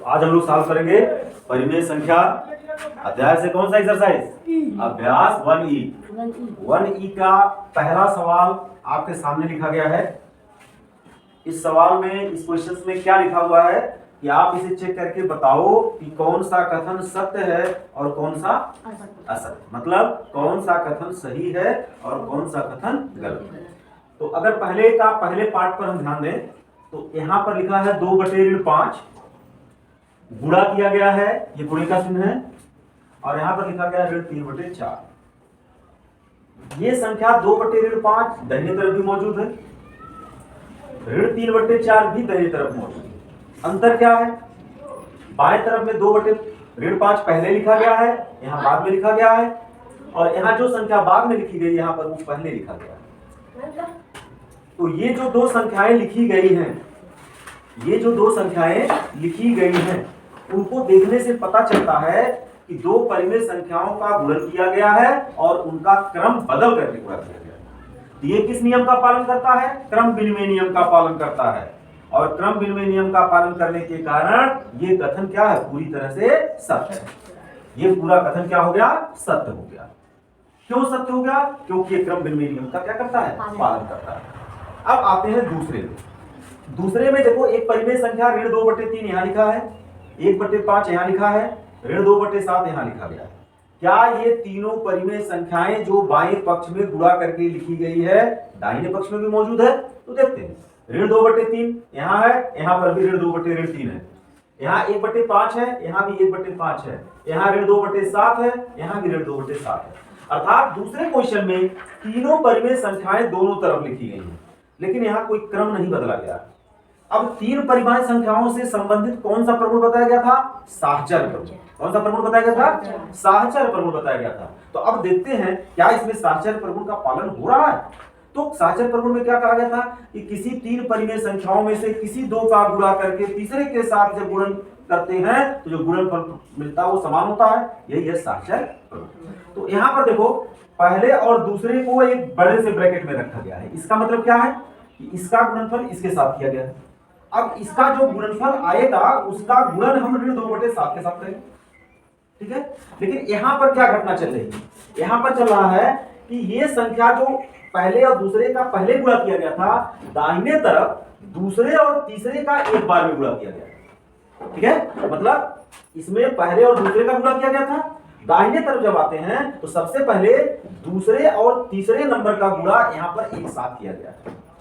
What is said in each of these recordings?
आज हम लोग सॉल्व करेंगे परिमेय संख्या अध्याय से कौन सा एक्सरसाइज, अभ्यास 1E। 1E का पहला सवाल आपके सामने लिखा गया है। इस सवाल में, इस क्वेश्चन में क्या लिखा हुआ है कि आप इसे चेक करके बताओ कि कौन सा कथन सत्य है और कौन सा असत्य, मतलब कौन सा कथन सही है और कौन सा कथन गलत है। तो अगर पहले पार्ट पर हम ध्यान दें तो यहाँ पर लिखा है 2/5 गुणा किया गया है, ये गुणे का चिन्ह है, और यहाँ पर लिखा गया है 3/4। ये संख्या 2/5 दाहिने तरफ भी मौजूद है, 3/4 भी दाहिने तरफ मौजूद है। अंतर क्या है, बाएं तरफ में 2/5 पहले लिखा गया है, यहाँ बाद में लिखा गया है, और यहाँ जो संख्या बाद में लिखी गई यहाँ पर वो पहले लिखा गया है। तो ये जो दो संख्याएं लिखी गई हैं, उनको देखने से पता चलता है कि दो परिमेय संख्याओं का गुणन किया गया है और उनका क्रम बदल करके गुणा किया गया है। तो ये किस नियम का पालन करता है, क्रम विनिमय नियम का पालन करता है, और क्रम विनिमय नियम का पालन करने के कारण ये कथन क्या है, पूरी तरह से सत्य है। ये पूरा कथन क्या हो गया, सत्य हो गया। क्यों सत्य हो गया, क्योंकि ये क्रम विनिमय नियम का क्या करता है, पालन करता है। अब आते हैं दूसरे में देखो, एक परिमेय संख्या 2/3 यहाँ लिखा है, 1/5 यहाँ लिखा है, 2/7 यहाँ लिखा गया है। क्या ये तीनों परिमेय संख्याएं जो बाएं पक्ष में गुणा करके लिखी गई है दाहिने पक्ष में भी मौजूद है? तो देखते हैं। 2/3 यहाँ है, यहाँ पर भी 2/3 है, यहाँ 1/5 है, यहाँ भी 1/5 है, यहाँ 2/7 है, यहाँ भी 2/7 है। अर्थात दूसरे क्वेश्चन में तीनों परिमेय संख्याएं दोनों तरफ लिखी गई हैं, लेकिन यहाँ कोई क्रम नहीं बदला गया। अब तीन परिमेय संख्याओं से संबंधित कौन सा प्रगुण बताया गया था, साहचर्य प्रगुण। कौन सा प्रगुण बताया गया था, साहचर्य प्रगुण बताया गया था। तो अब देखते हैं क्या इसमें साहचर्य प्रगुण का पालन हो रहा है। तो साहचर्य प्रगुण में क्या कहा गया था कि किसी तीन परिमेय संख्याओं में से किसी दो का गुणा करके तीसरे के साथ जब गुणन करते हैं तो जो गुणनफल मिलता है वो समान होता है, यही है साहचर्य प्रगुण। तो यहाँ पर देखो, पहले और दूसरे को एक बड़े से ब्रैकेट में रखा गया है। इसका मतलब क्या है कि इसका गुणनफल इसके साथ किया गया है। अब इसका जो गुणनफल आएगा उसका गुणन हम 2/7 के साथ करेंगे, ठीक है। लेकिन यहाँ पर क्या घटना चल रही है, यहाँ पर चल रहा है कि ये संख्या जो पहले और दूसरे का पहले गुणा किया गया था, दाहिने तरफ दूसरे और तीसरे का एक बार में गुणा किया गया, ठीक है। मतलब इसमें पहले और दूसरे का गुणा किया गया था, दाहिने तरफ जब आते हैं तो सबसे पहले दूसरे और तीसरे नंबर का गुणा यहाँ पर एक साथ किया गया है,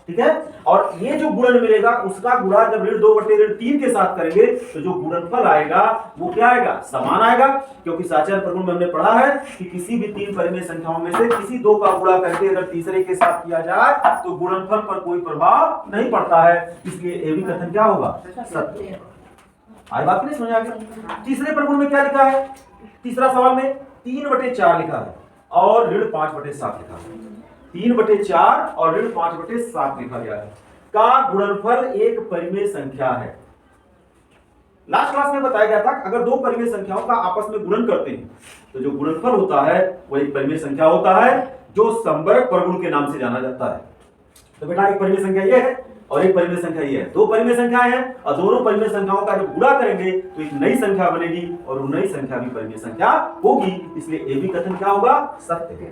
ठीक है। और ये जो गुणन मिलेगा उसका गुणा जब 2/3 के साथ करेंगे तो जो गुणनफल आएगा वो क्या आएगा, समान आएगा। क्योंकि साहचर्य प्रगुण में हमने पढ़ा है कि किसी भी तीन परिमेय संख्याओं में से किसी दो का गुणा करके अगर तीसरे के साथ किया जाए तो गुणनफल पर कोई प्रभाव नहीं पड़ता है, इसलिए ये भी कथन क्या होगा, सत्य। आई बात नहीं समझ आ गया। तीसरे प्रगुण में क्या लिखा है, तीसरा सवाल में 3/4 लिखा है और 5/7 लिखा है। 3/4 और 5/7 लिखा गया है का गुणनफल एक परिमेय संख्या है। लास्ट क्लास में बताया गया था अगर दो परिमेय संख्याओं का आपस में गुणन करते हैं तो जो गुणनफल होता है वो एक परिमेय संख्या होता है जो संवर्ग प्रगुण के नाम से जाना जाता है। तो बेटा एक परिमेय संख्या ये है और एक परिमेय संख्या ये है, दो परिमेय संख्याएं हैं और दोनों परिमेय संख्याओं का जब गुणा करेंगे तो एक नई संख्या बनेगी और वो नई संख्या भी परिमेय संख्या होगी, इसलिए ये भी कथन क्या होगा, सत्य है।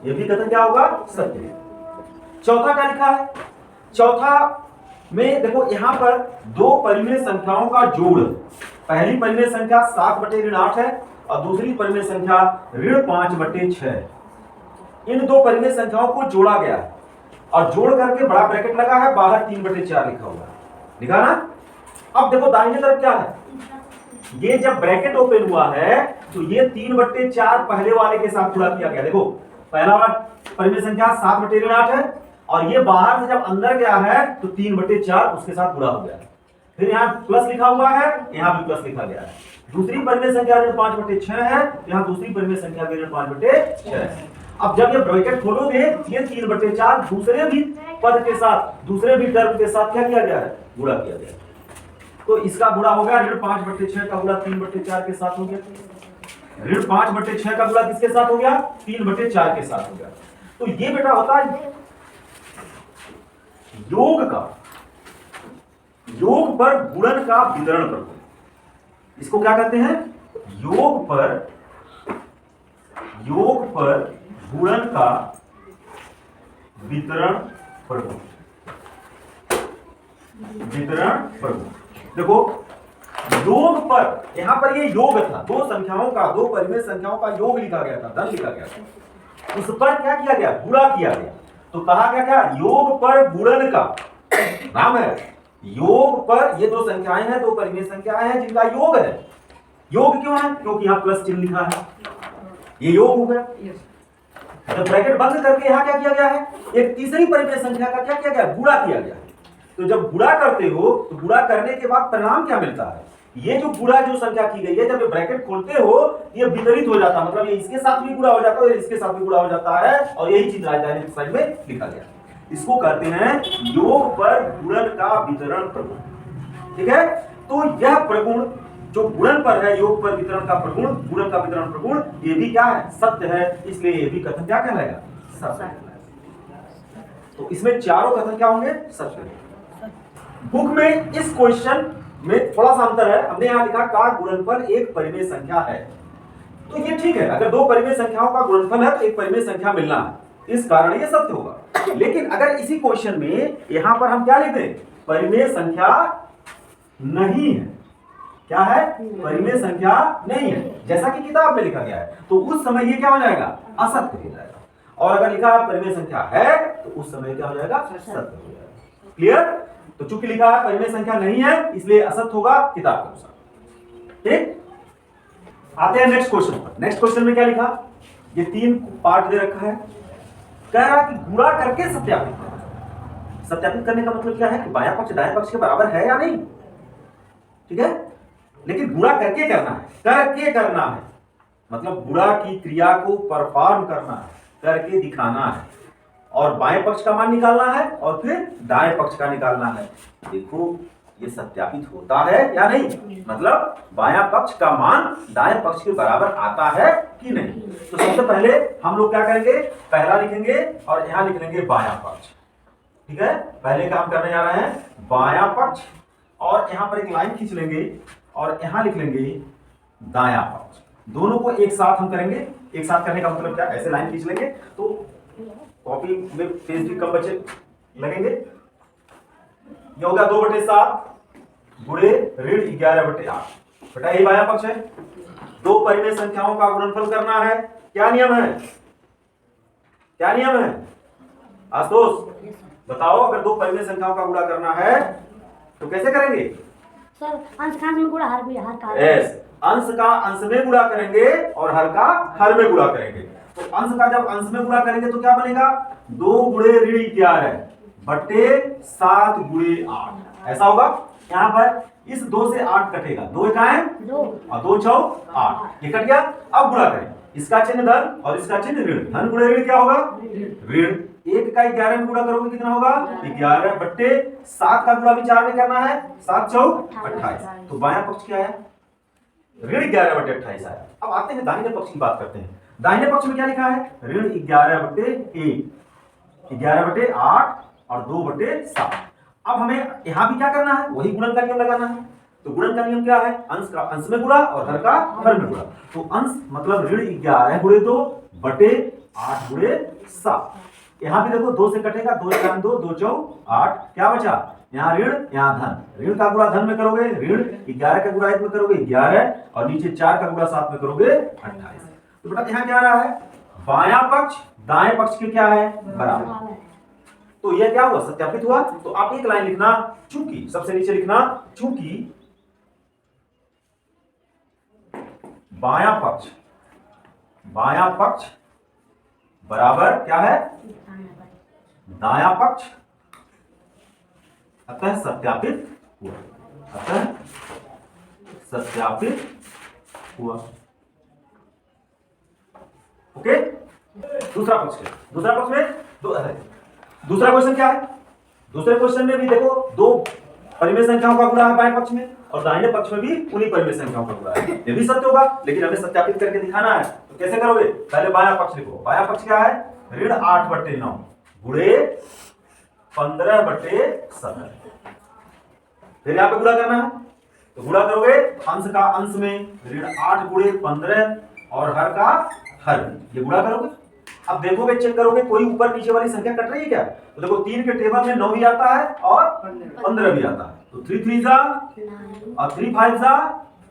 ये भी कथन क्या होगा, सत्य है। चौथा क्या लिखा है, चौथा में देखो यहाँ पर दो परिमेय संख्याओं का जोड़, पहली परिमेय संख्या 7/8 है और दूसरी परिमेय संख्या 5/6 है। इन दो परिमेय संख्याओं को जोड़ा गया है और जोड़ करके बड़ा ब्रैकेट लगा है, बाहर 3/4 लिखा हुआ है, लिखा ना। अब देखो दाहिने तरफ क्या है, ये जब ब्रैकेट ओपन हुआ है तो ये 3/4 पहले वाले के साथ गुणा किया गया। देखो पहला वाला परिमेय संख्या 7/8 है और ये बाहर से जब अंदर गया है तो 3/4 उसके साथ गुणा हो गया। फिर यहाँ प्लस लिखा हुआ है, यहाँ भी प्लस लिखा गया है। दूसरी परिमेय संख्या 5/6 है, यहाँ दूसरी परिमेय संख्या 5/6 है। अब जब ये ब्रैकेट खोलोगे ये 3/4 दूसरे भी पद के साथ, दूसरे भी टर्म के साथ क्या किया गया है, गुणा किया गया। तो इसका गुणा हो गया 5/6 का गुणा 3/4 के साथ हो गया। 5/6 का गुणा किसके साथ हो गया, 3/4 के साथ हो गया। तो ये बेटा होता है योग का योग पर गुणन का वितरण प्रगुण, इसको क्या कहते हैं? योग पर गुणन का वितरण प्रगुण। देखो योग पर, यहां पर ये योग था, दो संख्याओं का, दो परिमेय संख्याओं का योग लिखा गया था, धन लिखा गया था, उस पर क्या किया गया? गुणा किया गया। तो कहा गया क्या? योग पर गुणन का नाम है। योग पर ये दो संख्याएं हैं, दो परिमेय संख्याएं हैं जिनका योग है। योग क्यों है? क्योंकि यहां प्लस चिन्ह लिखा है, ये योग हो गया। जब ब्रैकेट बंद करके यहां क्या किया गया है? एक तीसरी परिमेय संख्या का क्या किया गया? गुणा किया गया। तो जब गुणा करते हो तो गुणा करने के बाद परिणाम क्या मिलता है? ये जो गुणा जो संख्या की गई है, जब ये ब्रैकेट खोलते हो ये वितरित हो जाता है, मतलब ये इसके साथ भी गुणा हो जाता है और इसके साथ भी गुणा हो जाता है, और यही चीज राजधानी साइड में लिखा गया। इसको कहते हैं योग पर गुणन का वितरण प्रगुण। ठीक है, तो यह प्रगुण जो गुणन पर है, योग पर वितरण का प्रगुण, गुणन का वितरण प्रगुण, ये भी क्या है? सत्य है। इसलिए ये भी कथन क्या कहलाएगा? सत्य। तो इसमें चारों कथन क्या होंगे? सत्य। बुक में इस क्वेश्चन में थोड़ा सा अंतर है। हमने यहां लिखा का गुणनफल एक परिमेय संख्या है, तो ये ठीक है, अगर दो परिमेय संख्याओं का गुणनफल है तो एक परिमेय संख्या मिलना है, इस कारण ये सत्य होगा। लेकिन अगर इसी क्वेश्चन में यहां पर हम क्या लिख दें? परिमेय संख्या नहीं है। क्या है? परिमेय संख्या नहीं है, जैसा कि किताब में लिखा गया है, तो उस समय ये क्या हो जाएगा? असत्य हो जाएगा। और अगर लिखा है परिमेय संख्या है तो उस समय क्या हो जाएगा? सत्य हो जाएगा। क्लियर? तो चूंकि लिखा है परिमेय संख्या नहीं है, इसलिए असत्य होगा किताब के अनुसार। ठीक, आते हैं नेक्स्ट क्वेश्चन पर। नेक्स्ट क्वेश्चन में क्या लिखा? ये तीन पार्ट दे रखा है, कह रहा कि गुणा करके सत्यापित करना। सत्यापित करने का मतलब क्या है? कि बायां पक्ष दाएं पक्ष के बराबर है या नहीं। ठीक है, लेकिन गुणा करके करना है, करके करना है, मतलब गुणा की क्रिया को परफॉर्म करना है, करके दिखाना है, और बाएं पक्ष का मान निकालना है और फिर दाएं पक्ष का निकालना है। देखो ये सत्यापित होता है या नहीं, मतलब बायां पक्ष का मान दाएं पक्ष के बराबर आता है कि नहीं। तो सबसे पहले हम लोग क्या करेंगे? पहला लिखेंगे और यहां लिख लेंगे बायां पक्ष। ठीक है, पहले काम करने जा रहे हैं बायां पक्ष, और यहां पर एक लाइन खींच लेंगे और यहां लिख लेंगे दायां पक्ष। दोनों को एक साथ हम करेंगे। एक साथ करने का मतलब क्या? ऐसे लाइन खींच लेंगे तो कॉपी में पेज भी कम बचे लगेंगे। ये होगा 2/7 गुणे ऋण 11/8 बटा, यही बायां पक्ष है। दो परिमेय संख्याओं का गुणनफल करना है। क्या नियम है? क्या नियम है आशुतोष? बताओ, अगर दो परिमेय संख्याओं का गुणा करना है तो कैसे करेंगे? सर अंश का अंश में गुणा, हर का यस, अंश का अंश में गुणा करेंगे और हर का हर में गुणा करेंगे। तो अंश का जब अंश में गुणा करेंगे तो क्या बनेगा? 2 गुणे ऋण 11 बटे 7 गुणे 8, ऐसा होगा। यहाँ पर इस 2 से 8 कटेगा, 2 एकाएं 2 और 2 चौक 8, ये कट गया। अब गुणा करें, इसका चिन्ह धन और इसका चिन्ह ऋण। धन गुणे ऋण क्या होगा? ऋण। 1 का 11 में गुणा करोगे कितना होगा? 11 बट्टे 7 का गुणा भी 4 में करना है, 7 चौक 28। तो बायां पक्ष क्या है? ऋण 11/28 आया। अब आते हैं दाहिने पक्ष की बात करते हैं। दाहिने पक्ष में क्या लिखा है? ऋण 11/1, 11/8 और 2/7। अब हमें यहां भी क्या करना है? वही गुणन का नियम लगाना है। तो गुणन का नियम क्या है? अंश का अंश में गुणा और हर का हर में गुणा। तो अंश मतलब ऋण 11 गुणे 2 बटे 8 गुणे 7। यहां भी देखो 2 से कटेगा, 2 एकान 2, 2 चौक 8, क्या बचा? यहाँ ऋण यहाँ धन। ऋण का गुणा धन में करोगे ऋण, 11 का गुणा 1 में करोगे 11, और नीचे 4 का गुणा 7 में करोगे 28। तो बेटा यहाँ क्या रहा है? बायां पक्ष दाएं पक्ष के क्या है? बराबर। तो यह क्या हुआ? सत्यापित हुआ। तो आप एक लाइन लिखना, चूंकि, सबसे नीचे लिखना, चूंकि बायां पक्ष बराबर क्या है? दायां पक्ष, अतः सत्यापित हुआ। अतः सत्यापित हुआ। ओके, दूसरा पक्ष है। दूसरा पक्ष में दूसरा क्वेश्चन क्या है? दूसरे क्वेश्चन में भी देखो दो परिमेय संख्याओं का गुणा है बाएं पक्ष में, और दाहिने पक्ष में भी उन्हीं परिमेय संख्याओं का गुणा है। ये भी सत्य होगा, लेकिन हमें सत्यापित करके दिखाना है। तो कैसे करोगे? पहले बायां पक्ष लिखो। बायां पक्ष क्या है? ऋण 8/9 गुणे 15/7। फिर यहाँ पे गुणा करना है, तो गुणा करोगे अंश का अंश में ऋण 8 गुणे 15 और हर का हर में, ये गुणा करोगे। अब देखोगे, चेक करोगे कोई ऊपर नीचे वाली संख्या कट रही है क्या? तो देखो 3 के टेबल में 9 भी आता है और 15 भी आता है, तो 3 3 जा और 3 5 जा,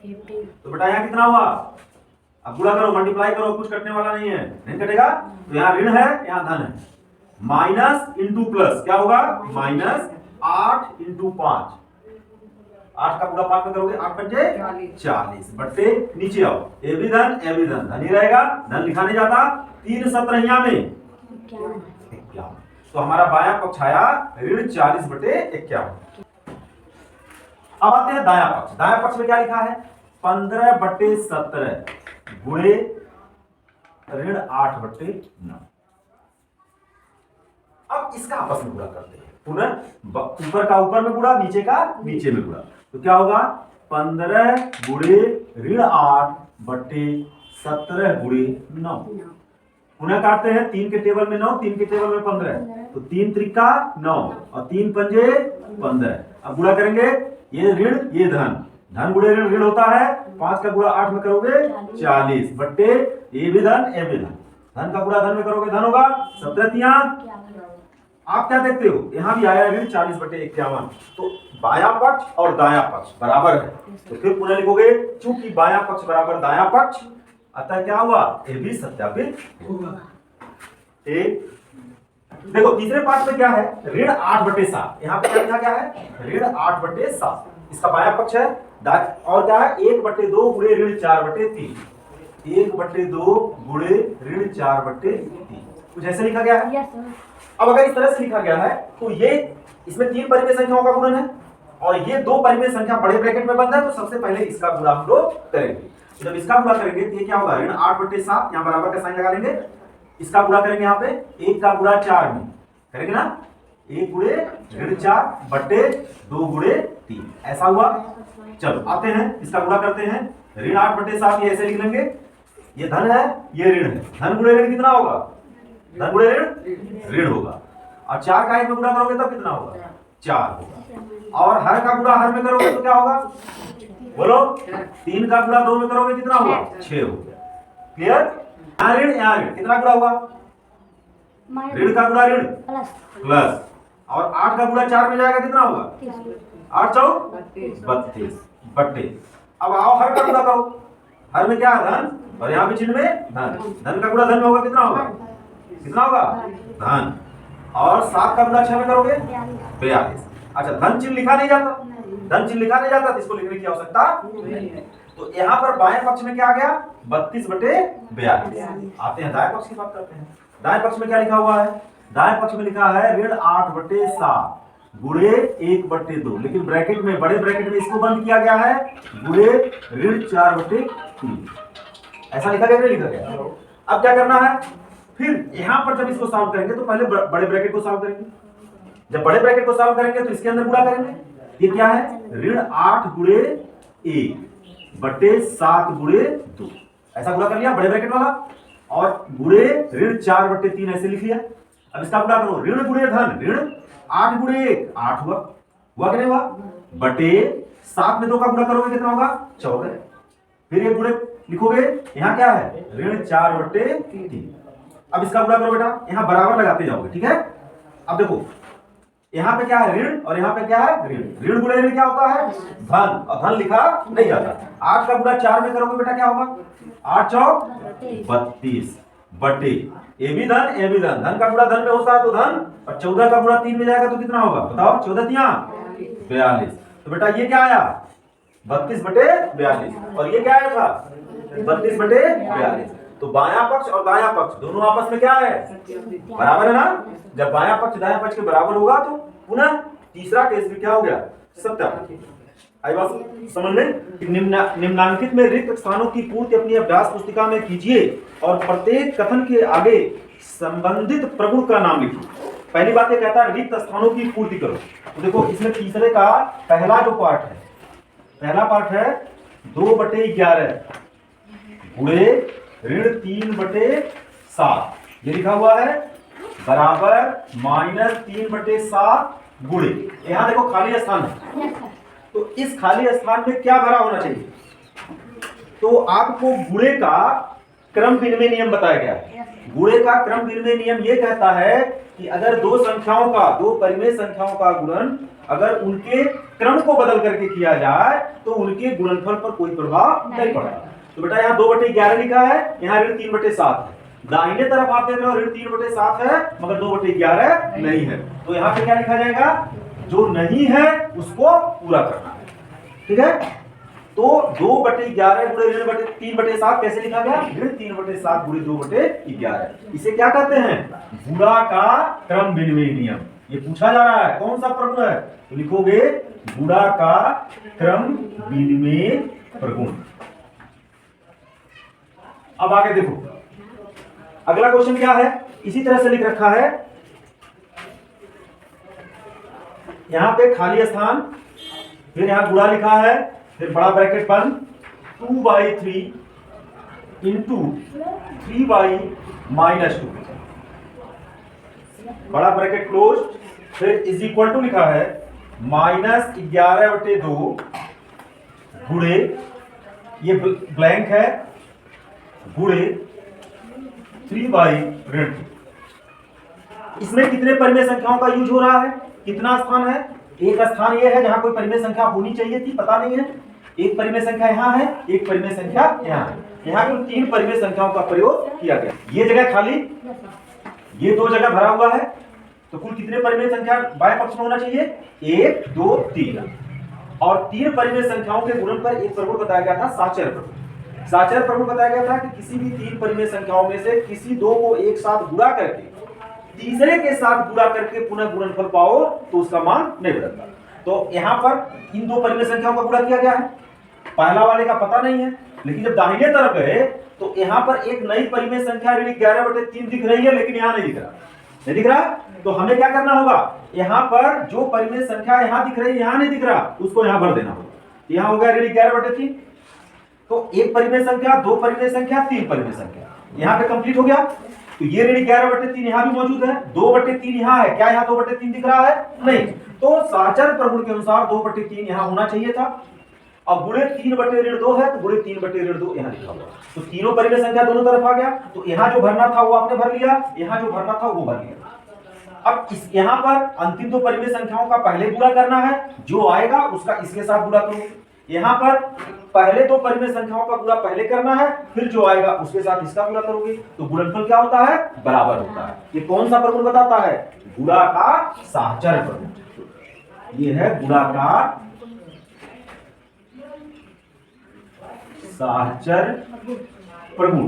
तो बेटा यहाँ कितना हुआ? अब गुणा करो, मल्टीप्लाई करो, कुछ कटने वाला नहीं है, नहीं कटेगा। तो यहाँ ऋण है, यहाँ धन है, माइनस इंटू प्लस क्या होगा? माइनस 8 इंटू 5, 8 का पूरा 5 में करोगे 8 पंजे 40 बट्टे नीचे आओ, ए भी धन धन ही रहेगा, धन लिखा नहीं जाता। 3 सत्रहिया में 51, तो हमारा बायां पक्ष आया ऋण 40 बटे 51। अब आते हैं दायां पक्ष। दायां पक्ष में क्या लिखा है? 15 बटे 17 गुणे ऋण 8 बटे 9। अब इसका आपस में गुणा करते हैं, पुनः ऊपर का ऊपर में गुणा, नीचे का नीचे में गुणा, तो क्या होगा? 15 गुणे ऋण 8 बटे 17 गुणे 9। पुनः काटते हैं, 3 के टेबल में 9, 3 के टेबल में 15, तो 3 त्रिका 9 और 3 पंजे 15। अब गुणा करेंगे, ये ऋण ये धन, धन गुणे ऋण ऋण होता है, 5 का गुणा 8 में करोगे 40 बट्टे ये भी धन ये भी धन, धन का गुणा धन में करोगे धन होगा 17। आप क्या देखते हो? यहाँ भी आया ऋण 40 बटे 51, तो बायां पक्ष और दायां पक्ष बराबर है, तो फिर पुनः लिखोगे चूंकि बायां पक्ष बराबर दायां पक्ष, अतः क्या हुआ? ये भी सत्यापित होगा। एक देखो तीसरे पार्ट में क्या है? ऋण 8 बटे 7, यहाँ पे क्या लिखा गया है? ऋण 8 बटे 7, इसका बायां पक्ष है। और क्या है? 1 बटे 2 गुणे ऋण 4 बटे 3, 1 बटे 2 गुणे ऋण 4 बटे 3, कुछ ऐसे लिखा गया है। अब अगर इस तरह से लिखा गया है तो ये इसमें 3 परिमेय संख्याओं का गुणन है और ये 2 परिमेय संख्या बड़े ब्रैकेट में बंद है, तो सबसे पहले इसका गुणा हम लोग करेंगे। तो जब इसका गुणा करेंगे तो ये क्या होगा? ऋण 8 बटे 7, यहाँ बराबर का साइन लगा लेंगे, इसका गुणा करेंगे यहाँ पे 1 का गुणा 4 में करेंगे ना, 1 गुणे ऋण 4 बटे 2 गुणे 3, ऐसा हुआ। चलो आते हैं, इसका गुणा करते हैं, ऋण 8 बटे 7 ये ऐसे लिख लेंगे, ये धन है ये ऋण है, धन गुणे ऋण कितना होगा? धन गुणे ऋण ऋण होगा, और 4 का 1 में गुणा करोगे तो कितना होगा? 4 होगा, और हर का गुणा हर में करोगे तो क्या होगा? बोलो, 3 का गुणा 2 में करोगे कितना होगा? 6 होगा। क्लियर? यहाँ ऋण कितना गुणा हुआ? ऋण का गुणा ऋण प्लस, और 8 का गुणा 4 में जाएगा कितना होगा? 8 चौक 32 बट्टे, अब आओ हर का गुणा करो, हर में क्या है? धन, और यहाँ पे चिन्ह में धन, धन का गुणा धन में होगा कितना होगा? कितना होगा? धन, और 7 का गुणा 6 में करोगे 42। अच्छा, धन चिन्ह लिखा नहीं जाता, धन चिन्ह लिखा नहीं जाता तो इसको लिखने की आवश्यकता नहीं है। तो यहाँ पर बाएं पक्ष में क्या आ गया? 32 बटे 42। आते हैं दाएं पक्ष की बात करते हैं। दाएं पक्ष में क्या लिखा हुआ है? दाएं पक्ष में लिखा है ऋण 8 बटे 7 गुणे 1 बटे 2, लेकिन ब्रैकेट में, बड़े ब्रैकेट में इसको बंद किया गया है, गुणे ऋण 4 बटे 3, ऐसा लिखा गया नहीं लिखा गया? अब क्या करना है? फिर यहाँ पर जब इसको सॉल्व करेंगे तो पहले बड़े ब्रैकेट को सॉल्व करेंगे, जब बड़े ब्रैकेट को सॉल्व करेंगे तो इसके अंदर गुणा करेंगे। ये क्या है? ऋण 8 गुणे 1 बटे 7 गुणे 2, ऐसा गुणा कर लिया बड़े ब्रैकेट वाला, और गुणे ऋण 4 बटे 3 ऐसे लिख लिया। अब इसका गुणा करो, ऋण गुणे धन, ऋण 8 गुणे 1 8 हुआ कि नहीं हुआ? बटे 7 में 2 का गुणा करोगे कितना होगा? 14। फिर ये गुणे लिखोगे, यहाँ क्या है? ऋण 4 बटे 3। अब इसका गुणा करो बेटा, यहाँ बराबर लगाते जाओगे, ठीक है? अब देखो यहाँ पे क्या है? ऋण, और यहाँ पे क्या है? ऋण, ऋण गुणे ऋण क्या होता है? धन, और धन लिखा नहीं जाता। 8 का गुणा 4 में करोगे बेटा क्या होगा? 8 चौक 32 बटे ये भी धन ये भी धन, धन का गुणा धन में होता है तो धन, और 14 का गुणा 3 में जाएगा तो कितना होगा? बताओ, 14 तिया 42। तो बेटा ये क्या आया? 32 बटे 42, और ये क्या आया था? 32 बटे 42। तो बायां पक्ष और दायां पक्ष दोनों आपस में क्या है? बराबर है ना? जब बायां पक्ष दायां पक्ष के बराबर होगा तो पुनः तीसरा केस भी क्या हो गया? सत्यापित। आई बात समझ में? निम्नांकित में रिक्त स्थानों की पूर्ति अपनी अभ्यास पुस्तिका में कीजिए और प्रत्येक कथन के आगे संबंधित प्रगुण का नाम लिखिए। पहली बात ये कहता है रिक्त स्थानों की पूर्ति करो। तो देखो इसमें तीसरे का पहला जो पार्ट है, पहला पार्ट है 2 बटे 11 गुणे ऋण 3 बटे 7, ये लिखा हुआ है, बराबर -3 बटे 7 गुणे, यहाँ देखो खाली स्थान है, तो इस खाली स्थान में क्या भरा होना चाहिए? तो आपको गुणे का क्रम विनिमय नियम बताया गया है। गुणे का क्रम विनिमय नियम ये कहता है कि अगर दो संख्याओं का, दो परिमेय संख्याओं का गुणन अगर उनके क्रम को बदल करके किया जाए तो उनके गुणनफल पर कोई प्रभाव नहीं पड़ता। तो बेटा यहाँ 2/11 लिखा है, यहाँ ऋण 3/7 है। दाहिने तरफ आप देख रहे हो ऋण 3/7 है मगर 2/11 नहीं है। तो यहाँ पे क्या लिखा जाएगा? जो नहीं है उसको पूरा करना है। ठीक है, तो 2/11 गुणे ऋण 3/7 कैसे लिखा गया? ऋण 3/7 गुणे 2/11। इसे क्या कहते हैं? गुणा का क्रम विनिमय नियम। ये पूछा जा रहा है कौन सा प्रगुण है, तो लिखोगे गुणा का क्रम विनिमय प्रगुण। अब आगे देखो, अगला क्वेश्चन क्या है? इसी तरह से लिख रखा है, यहां पे खाली स्थान, फिर यहां गुणा लिखा है, फिर बड़ा ब्रैकेट बंद, 2/3 इंटू 3/-2, बड़ा ब्रैकेट क्लोज, फिर इज इक्वल टू लिखा है -11/2 गुणे, ये ब्लैंक है, गुणे 3/2। इसमें कितने परिमेय संख्याओं का यूज हो रहा है? कितना स्थान है? एक स्थान ये है जहां कोई परिमेय संख्या होनी चाहिए थी, पता नहीं है। एक परिमेय संख्या यहाँ है, एक परिमेय संख्या यहाँ है। यहाँ कुल 3 परिमेय संख्याओं का प्रयोग किया गया। ये जगह खाली, ये 2 जगह भरा हुआ है, तो कुल कितने परिमेय संख्या बाएं पक्ष में होना चाहिए? 1, 2, 3। और 3 परिमेय संख्याओं के गुणन पर एक प्रगुण बताया गया था, साचर प्रगुण। साचर प्रगुण बताया गया था कि किसी भी 3 परिमेय संख्याओं में से किसी 2 को एक साथ गुणा करके तीसरे के साथ गुणा करके पुनः गुणनफल पाओ तो उसका मान नहीं बदलता। तो यहाँ पर इन 2 परिमेय संख्याओं का गुणा किया गया है। पहला वाले का पता नहीं है, लेकिन जब दाहिने तरफ गए तो यहाँ पर एक नई परिमेय संख्या 11/3 दिख रही है, लेकिन यहाँ नहीं दिख रहा। नहीं दिख रहा, तो हमें क्या करना होगा? यहाँ पर जो परिमेय संख्या यहाँ दिख रही है, यहाँ नहीं दिख रहा, उसको यहाँ भर देना होगा। यहाँ हो गया 11/3। तो एक परिमेय संख्या, 2 परिमेय संख्या, 3 परिमेय संख्या, यहाँ पे कंप्लीट हो गया। तो ये 11/3 यहाँ भी मौजूद है, 2/3 यहाँ है, क्या यहाँ 2/3 दिख रहा है? नहीं। तो साचर प्रगुण के अनुसार 2/3 यहाँ होना चाहिए था। अब गुणे 3/2 है, तो गुणे 3/2 यहाँ लिखा हुआ, तो तीनों परिमेय संख्या दोनों तरफ आ गया। तो यहाँ जो भरना था वो आपने भर लिया, यहाँ जो भरना था वो भर लिया। अब इस यहाँ पर अंतिम 2 परिमेय संख्याओं का पहले गुणा करना है, जो आएगा उसका इसके साथ गुणा करो। यहाँ पर पहले 2 परिमेय संख्याओं का गुणा पहले करना है, फिर जो आएगा उसके साथ इसका गुणा करोगे, तो गुणनफल क्या होता है? बराबर होता है। ये कौन सा प्रगुण बताता है? गुणा का साचर प्रगुण। ये है गुणा का साचर प्रगुण।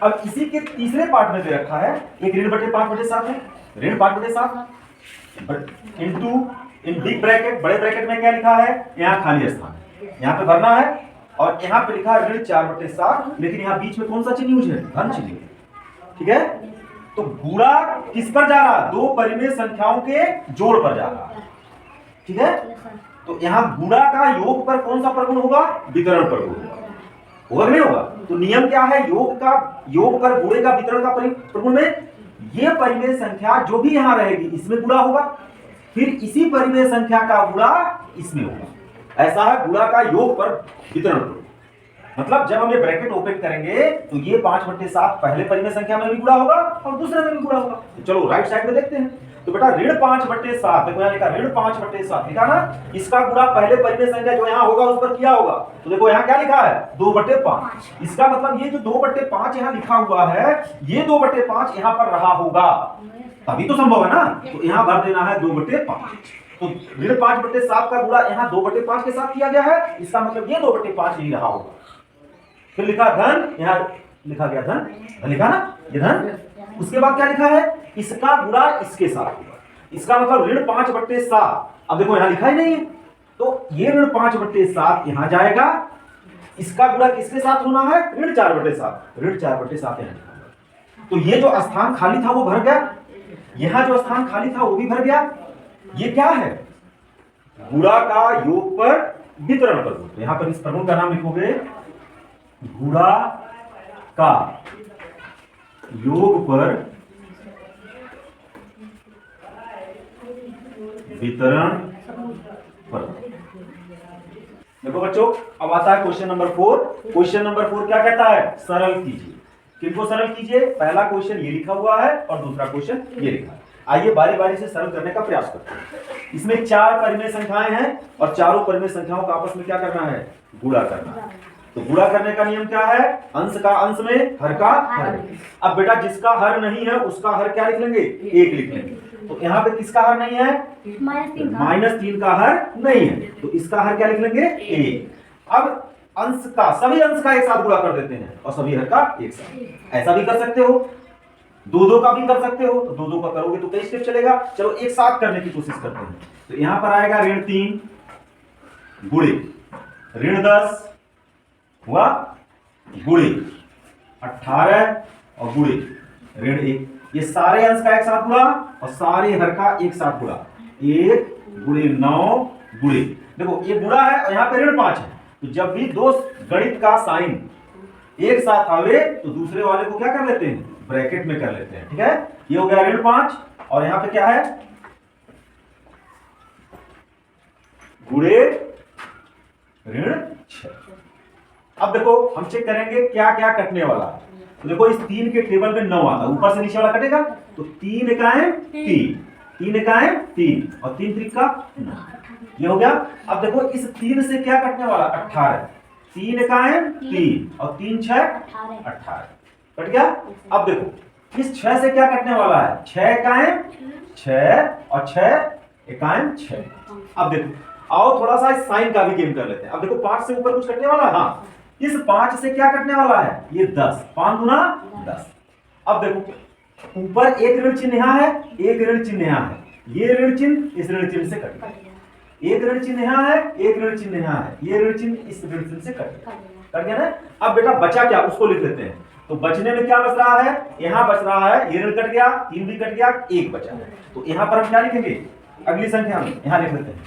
अब इसी के तीसरे पार्ट में दे रखा है, एक ऋण 5/7 है, ऋण 5/7 इंटू इन बिग ब्रैकेट, बड़े ब्रैकेट में क्या लिखा है? यहाँ खाली स्थान, यहाँ पे भरना है, और यहाँ पे लिखा है ऋण 4/7, लेकिन यहाँ बीच में कौन सा चिन्ह यूज है? धन चिन्ह। ठीक है, तो गुणा किस पर जा रहा? 2 परिमेय संख्याओं के जोड़ पर जा रहा है। ठीक है, तो यहाँ गुणा का योग पर कौन सा प्रगुण होगा? वितरण प्रगुण होगा, नहीं होगा? तो नियम क्या है? योग पर गुणे का वितरण का प्रगुण में ये परिमेय संख्या जो भी यहाँ रहेगी इसमें गुणा होगा, फिर इसी परिमेय संख्या का गुणा इसमें होगा। ऐसा है गुणा का योग पर वितरण प्रगुण। मतलब जब हम ये ब्रैकेट ओपन करेंगे तो ये 5/7 पहले परिमेय संख्या में भी गुणा होगा और दूसरे में भी गुणा होगा। तो चलो राइट साइड में देखते हैं। तो बेटा ऋण 5/7, देखो यहाँ लिखा ऋण 5/7 लिखा ना, इसका गुणा पहले परिमेय संख्या जो यहाँ होगा उस पर किया होगा। तो देखो यहाँ क्या लिखा है? 2/5। इसका मतलब ये जो 2/5 यहाँ लिखा हुआ है, ये 2/5 यहाँ पर रहा होगा, तभी तो संभव है ना। तो यहाँ भर देना है 2/5। तो ऋण 5/7 का गुणा यहाँ 2/5 के साथ किया गया है, इसका मतलब ये 2/5 ही रहा होगा। फिर लिखा धन, यहाँ लिखा गया धन, लिखा ना ये धन। उसके बाद क्या लिखा है? इसका गुणा इसके साथ होगा, इसका मतलब ऋण 5/7। अब देखो यहाँ लिखा ही नहीं है, तो ये ऋण 5/7 यहाँ जाएगा, इसका गुणा किसके साथ होना है? ऋण 4/7, ऋण 4/7 यहाँ। तो ये जो स्थान खाली था वो भर गया, यहाँ जो स्थान खाली था वो भी भर गया। ये क्या है? गुणा का योग पर वितरण प्रगुण। तो यहाँ पर इस प्रगुण का नाम लिखोगे गुणा का योग पर वितरण प्रगुण। देखो बच्चों, अब आता है क्वेश्चन नंबर 4। क्वेश्चन नंबर 4 क्या कहता है? सरल कीजिए। किनको सरल कीजिए? पहला क्वेश्चन ये लिखा हुआ है और दूसरा क्वेश्चन ये लिखा है। आइए बारी बारी से सरल करने का प्रयास करते हैं। इसमें 4 परिमेय संख्याएं हैं और चारों परिमेय संख्याओं का आपस में क्या करना है? गुणा करना है। तो गुणा करने का नियम क्या है? अंश का अंश में, हर का हर में। अब बेटा जिसका हर नहीं है उसका हर क्या लिख लेंगे? 1 लिख लेंगे। तो यहाँ पे किसका हर नहीं है? -3 का हर नहीं है, तो इसका हर क्या लिख लेंगे? 1। अब अंश का, सभी अंश का एक साथ गुणा कर देते हैं और सभी हर का एक साथ। ऐसा भी कर सकते हो, 2-2 का भी कर सकते हो। तो 2-2 का करोगे तो कई स्टेप चलेगा। चलो एक साथ करने की कोशिश करते हैं। तो यहां पर आएगा -3 गुणे -10 हुआ, गुणे 18 और गुणे -1। ये सारे अंश का एक साथ गुणा और सारे हर का एक साथ गुणा। 1 गुणे 9 गुणे, देखो ये गुणा है और यहाँ पे -5 है। तो जब भी दो गणित का साइन एक साथ आवे तो दूसरे वाले को क्या कर लेते हैं? ब्रैकेट में कर लेते हैं। ठीक है, ये हो गया -5 और यहाँ पे क्या है? गुणे -6। अब देखो हम चेक करेंगे क्या क्या कटने वाला है। तो देखो इस 3 के टेबल में 9 आता है, ऊपर से नीचे वाला कटेगा। तो 3 एकाएं 3, 3 एकाएं 3 और 3 त्रिका 9, ये हो गया। अब देखो इस 3 से क्या कटने वाला? 18। 3 एकाएं 3 और 3 6 18, कट गया। अब देखो इस 6 से क्या कटने वाला है? 6 एकाएं 6 और 6 एकाएं 6। अब देखो आओ थोड़ा सा इस साइन का भी गेम कर लेते हैं। अब देखो 5 से ऊपर कुछ कटने वाला है। हाँ, इस 5 से क्या कटने वाला है? ये 10, 5 गुना 10। अब देखो ऊपर एक ऋण चिन्ह यहाँ है, एक ऋण चिन्ह यहाँ है। ये ऋण चिन्ह इस ऋण चिन्ह से कट गया। एक ऋण चिन्ह यहाँ है, एक ऋण चिन्ह यहाँ है। ये ऋण चिन्ह इस ऋण चिन्ह से कट गया ना। अब बेटा बचा क्या? उसको लिख लेते हैं। तो बचने में क्या बच रहा है? यहाँ बच रहा है, ये ऋण कट गया, 3 भी कट गया, 1 बचा है। तो यहाँ पर हम क्या लिखेंगे? अगली संख्या में यहाँ लिख लेते हैं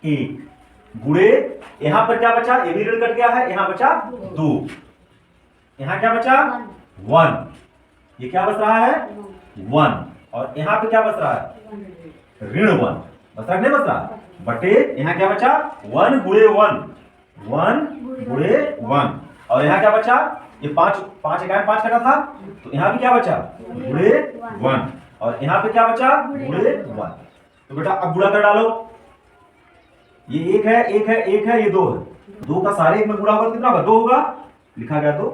1 गुणे, यहां पर क्या बचा? ये भी ऋण कट गया है, यहां बचा 2, यहां क्या बचा? 1, ये क्या बच रहा है? 1 और यहां पे क्या बच रहा है? ऋण 1 बच रहा, नहीं बच रहा? बटे यहां क्या बचा? 1 गुणे 1, 1 गुणे 1 और यहां क्या बचा? ये 5 एकाएं 5 कटा था, तो यहां भी क्या बचा? गुणे 1 और यहां पे क्या बचा? गुणे 1। तो बेटा अब गुणा कर डालो। ये 1 है, 1 है, 1 है, ये 2 है। 2 का सारे एक में गुणा होगा कितना होगा? 2 होगा, लिखा गया 2।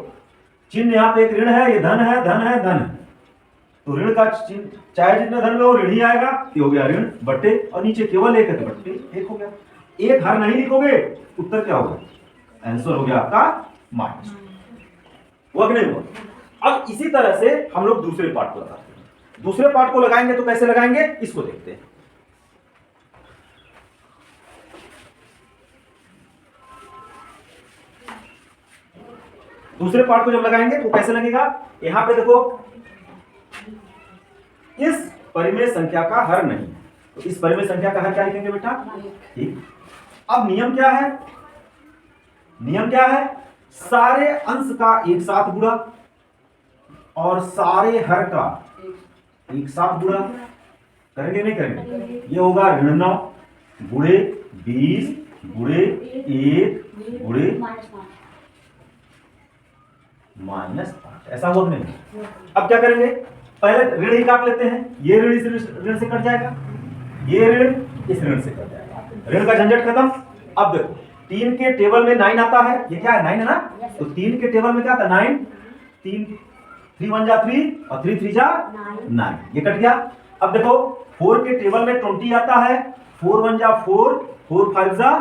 चिन्ह यहाँ पे एक ऋण है, ये धन है, धन है, धन है। तो ऋण का चिन्ह चाहे जितने धन में हो ऋण ही आएगा। ये हो गया ऋण बट्टे और नीचे केवल 1 है तो बट्टे 1 हो गया। 1 हर नहीं लिखोगे, उत्तर क्या होगा? आंसर हो गया आपका -2। हुआ कि नहीं हुआ? अब इसी तरह से हम लोग दूसरे पार्ट को लगाते हैं। दूसरे पार्ट को लगाएंगे तो कैसे लगाएंगे इसको देखते हैं। दूसरे पार्ट को जब लगाएंगे तो कैसे लगेगा? यहां पे देखो इस परिमेय संख्या का हर नहीं, तो इस परिमेय संख्या का हर क्या लिखेंगे बेटा? 1। अब नियम क्या है? नियम क्या है? सारे अंश का एक साथ गुणा और सारे हर का एक साथ गुणा करेंगे, नहीं करेंगे? ये होगा ऋण 9 गुणे 20 गुणे 1 गुणे -5, ऐसा हुआ नहीं? अब क्या करेंगे? पहले ऋण ही काट लेते हैं। ये ऋण इस ऋण से कट जाएगा, ये ऋण इस ऋण से कट जाएगा, ऋण का झंझट खत्म। अब देखो 3 के टेबल में 9 आता है, ये क्या है? 9 है ना। तो 3 के टेबल में क्या आता है? 9, 3 1 जा 3 और 3 3 जा 9, ये कट गया। अब देखो 4 के टेबल में 20 आता है, 4 1 जा 4, 4 5 जा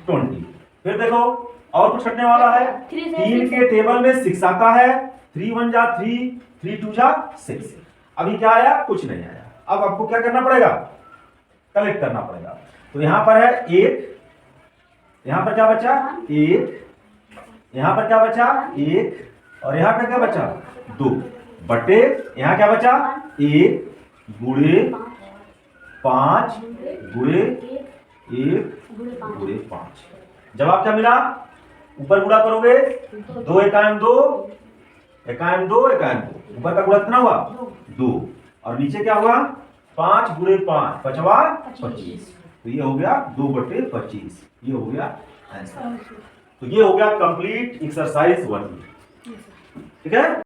20। फिर देखो और कुछ कटने वाला है। 3 के टेबल में 6 आता है, 3 1 जा 3, 3 2 जा 6। अभी क्या आया? कुछ नहीं आया। अब आपको क्या करना पड़ेगा? कलेक्ट करना पड़ेगा। तो यहां पर है 1, यहां पर क्या बचा? 1, यहां पर क्या बचा? 1 और यहां पर क्या बचा? 2 बटे यहां क्या बचा? 1 गुणे 5 गुणे 1 गुणे 5। जवाब क्या मिला? ऊपर गुणा करोगे 2 एकाएं 2 एकाएं 2 एकाएं 2, ऊपर का गुणा कितना हुआ? 2 और नीचे क्या हुआ? 5 गुणे 5 5 25। तो ये हो गया 2/25, ये हो गया आंसर। तो ये हो गया कंप्लीट एक्सरसाइज 1। ठीक है।